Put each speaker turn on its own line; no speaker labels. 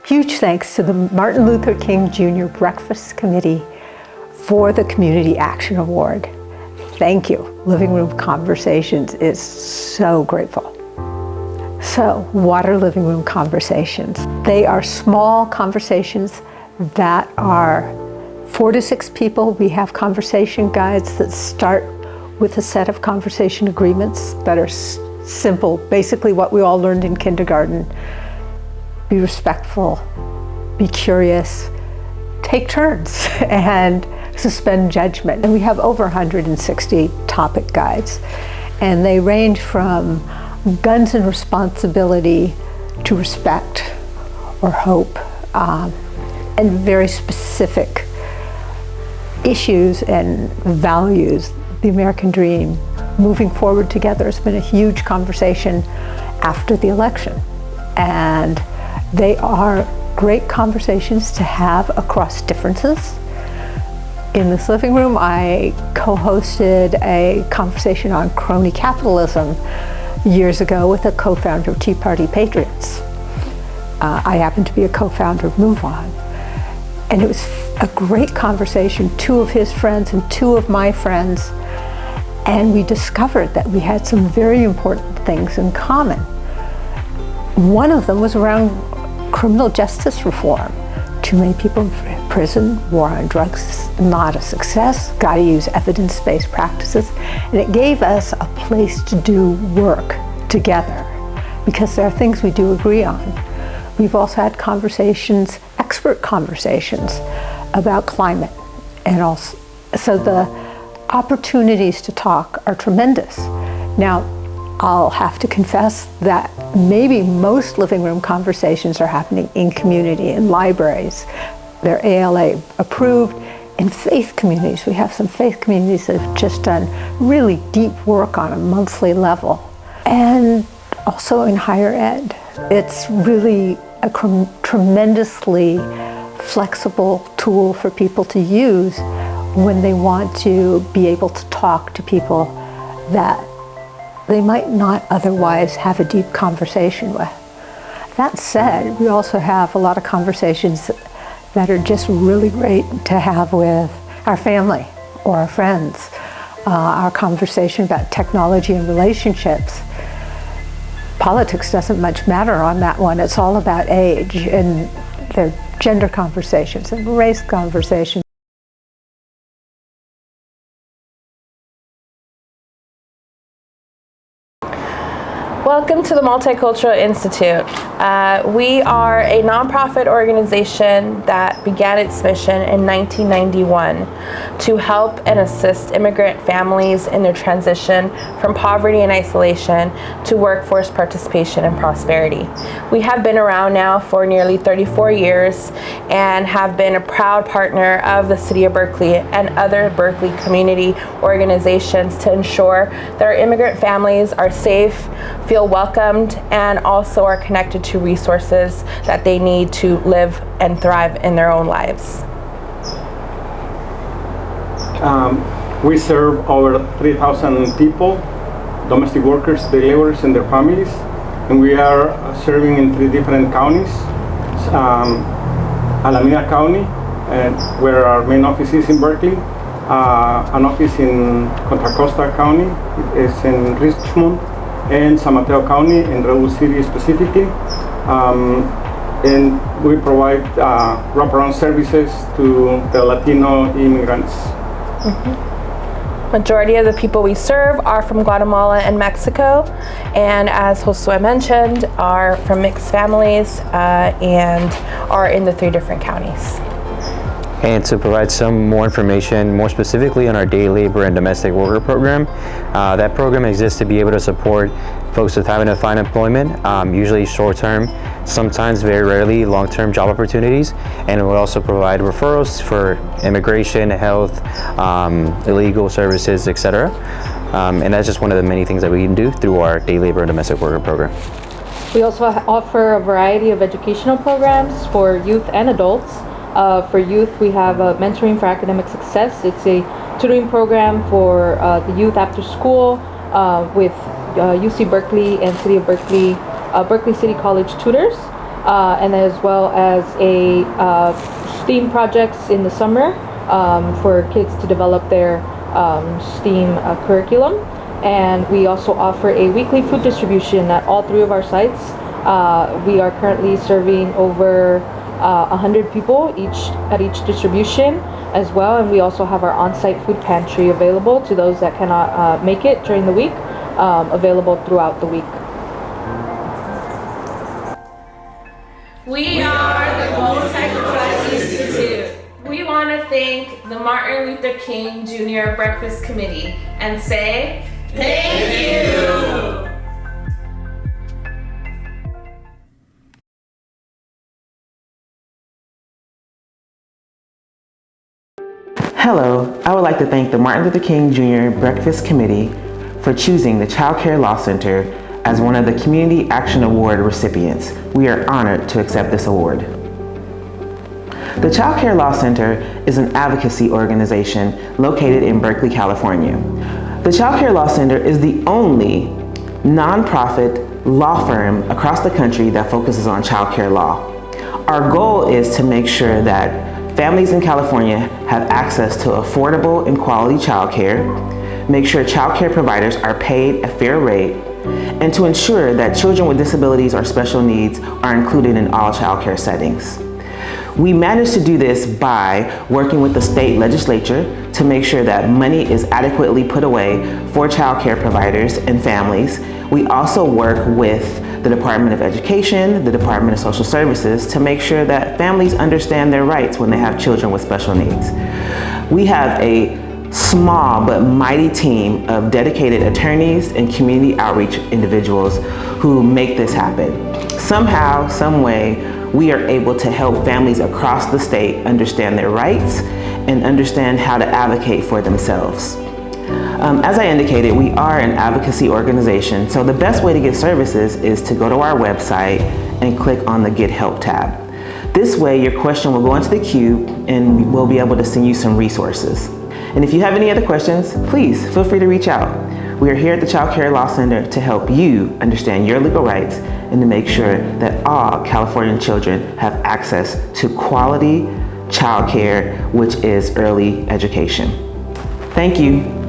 Huge thanks to the Martin Luther King Jr. Breakfast Committee for the Community Action Award. Thank you. Living Room Conversations is so grateful. So, what are Living Room Conversations? They are small conversations that are 4 to 6 people. We have conversation guides that start with a set of conversation agreements that are simple, basically what we all learned in kindergarten. Be respectful, be curious, take turns, and suspend judgment. And we have over 160 topic guides, and they range from guns and responsibility to respect or hope, and very specific issues and values. The American dream, moving forward together, has been a huge conversation after the election. And they are great conversations to have across differences. In this living room, I co-hosted a conversation on crony capitalism years ago with a co-founder of Tea Party Patriots. I happen to be a co-founder of Move On. And it was a great conversation, 2 of his friends and 2 of my friends, and we discovered that we had some very important things in common. One of them was around criminal justice reform. Too many people in prison, war on drugs is not a success, got to use evidence-based practices, and it gave us a place to do work together because there are things we do agree on. We've also had conversations, expert conversations about climate, and also, so the opportunities to talk are tremendous. Now, I'll have to confess that maybe most living room conversations are happening in community, in libraries. They're ALA approved. In faith communities, we have some faith communities that have just done really deep work on a monthly level. And also in higher ed. It's really a tremendously flexible tool for people to use when they want to be able to talk to people that they might not otherwise have a deep conversation with. That said, we also have a lot of conversations that are just really great to have with our family or our friends. Our conversation about technology and relationships. Politics doesn't much matter on that one. It's all about age, and their gender conversations and race conversations.
Welcome to the Multicultural Institute. We are a nonprofit organization that began its mission in 1991 to help and assist immigrant families in their transition from poverty and isolation to workforce participation and prosperity. We have been around now for nearly 34 years and have been a proud partner of the City of Berkeley and other Berkeley community organizations to ensure that our immigrant families are safe, feel welcomed, and also are connected to resources that they need to live and thrive in their own lives.
We serve over 3,000 people, domestic workers, day laborers, and their families, and we are serving in 3 different counties. Alameda County, where our main office is in Berkeley, an office in Contra Costa County is in Richmond, and San Mateo County in Redwood City specifically. And we provide wraparound services to the Latino immigrants.
Majority of the people we serve are from Guatemala and Mexico, and as Josue mentioned, are from mixed families and are in the 3 different counties.
And to provide some more information, more specifically on our day labor and domestic worker program, that program exists to be able to support folks with having to find employment, usually short-term, sometimes very rarely long-term job opportunities, and it will also provide referrals for immigration, health, illegal services, etc. And that's just one of the many things that we can do through our day labor and domestic worker program.
We also offer a variety of educational programs for youth and adults. For youth, we have Mentoring for Academic Success. It's a tutoring program for the youth after school with UC Berkeley and City of Berkeley, Berkeley City College tutors. and as well as STEAM projects in the summer for kids to develop their STEAM curriculum. And we also offer a weekly food distribution at all 3 of our sites. We are currently serving over 100 people at each distribution as well, and we also have our on-site food pantry available to those that cannot make it during the week, available throughout the week.
We are the Multicultural Institute. We want to thank the Martin Luther King Jr. Breakfast Committee and say, thank you!
Hello, I would like to thank the Martin Luther King Jr. Breakfast Committee for choosing the Child Care Law Center as one of the Community Action Award recipients. We are honored to accept this award. The Child Care Law Center is an advocacy organization located in Berkeley, California. The Child Care Law Center is the only nonprofit law firm across the country that focuses on child care law. Our goal is to make sure that families in California have access to affordable and quality child care, make sure child care providers are paid a fair rate, and to ensure that children with disabilities or special needs are included in all child care settings. We managed to do this by working with the state legislature to make sure that money is adequately put away for child care providers and families. We also work with the Department of Education, the Department of Social Services to make sure that families understand their rights when they have children with special needs. We have a small but mighty team of dedicated attorneys and community outreach individuals who make this happen. Somehow, some way, we are able to help families across the state understand their rights and understand how to advocate for themselves. As I indicated, we are an advocacy organization, so the best way to get services is to go to our website and click on the Get Help tab. This way, your question will go into the queue and we'll be able to send you some resources. And if you have any other questions, please feel free to reach out. We are here at the Child Care Law Center to help you understand your legal rights and to make sure that all Californian children have access to quality child care, which is early education. Thank you.